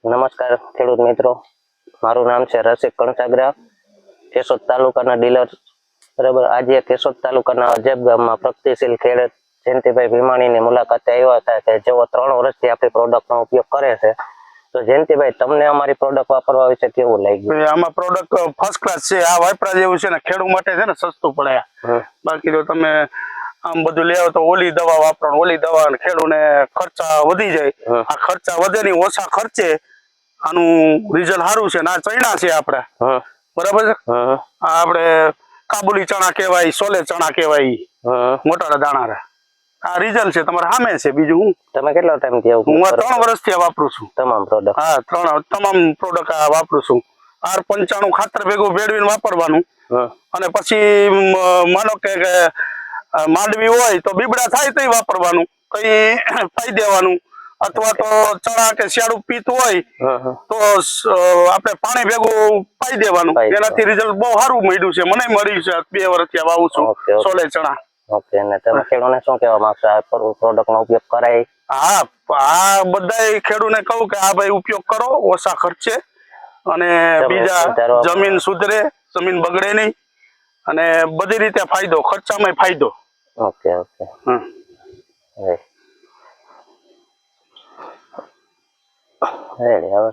નમસ્કાર ખેડૂત મિત્રો, મારું નામ છે રસિક કણસાગરા, કેશોદ તાલુકાના ડીલર. બરાબર, આજે કેશોદ તાલુકાના અજબ ગામમાં પ્રગતિશીલ ખેડૂત જયંતિભાઈ ભીમાણીની મુલાકાતે આવ્યા હતા કે જેઓ 3 વર્ષથી આપણી પ્રોડક્ટનો ઉપયોગ કરે છે. તો જયંતિભાઈ, તમને અમારી પ્રોડક્ટ વાપરવા વિશે કેવું લાગ્યું? આમાં પ્રોડક્ટ ફર્સ્ટ ક્લાસ છે. આ વાપરા જેવું છે ને, ખેડૂત માટે છે ને સસ્તું પડે. બાકી તો તમે આમ બધું લેવો તો ઓલી દવા વાપરો, ઓલી દવા ખેડૂતને ખર્ચા વધી જાય. આ ખર્ચા વધે નહીં, ઓછા ખર્ચે આનું રિઝલ્ટ સારું છે. આ ચણા છે આપણે, બરાબર છે. આ આપણે કાબુલી ચણા કહેવાય, સોલે ચણા કહેવાય, મોટા દાણા. આ રિઝલ્ટ છે તમારે સામે છે. બીજું હું તમે કેટલો ટાઈમ થી હું 3 વર્ષથી વાપરું છું તમામ પ્રોડક્ટ? હા, તમામ પ્રોડક્ટ વાપરું છું. R95 ખાતર ભેગું ભેળવીને વાપરવાનું. અને પછી માનો કે માંડવી હોય તો બીબડા થાય તો વાપરવાનું, કઈ પાઈ દેવાનું. અથવા તો ચણા કે શિયાળું પીત હોય તો આપણે પાણી ભેગું પાઈ દેવાનું. એનાથી રિઝલ્ટ બહુ સારું મળ્યું છે. મને મળ્યું છે. 2 વર્ષથી વાવું છું સોલે ચણા. ઓકે, અને તમે ખેડૂતોને શું કહેવા માંગશો? આ પ્રોડક્ટનો ઉપયોગ કરાય? આ બધા ખેડૂતને કહું કે આ ભાઈ ઉપયોગ કરો, ઓછા ખર્ચે, અને બીજા જમીન સુધરે, જમીન બગડે નહીં, અને બધી રીતે ફાયદો, ખર્ચામાં ફાયદો. Okay okay. રેડી. હવે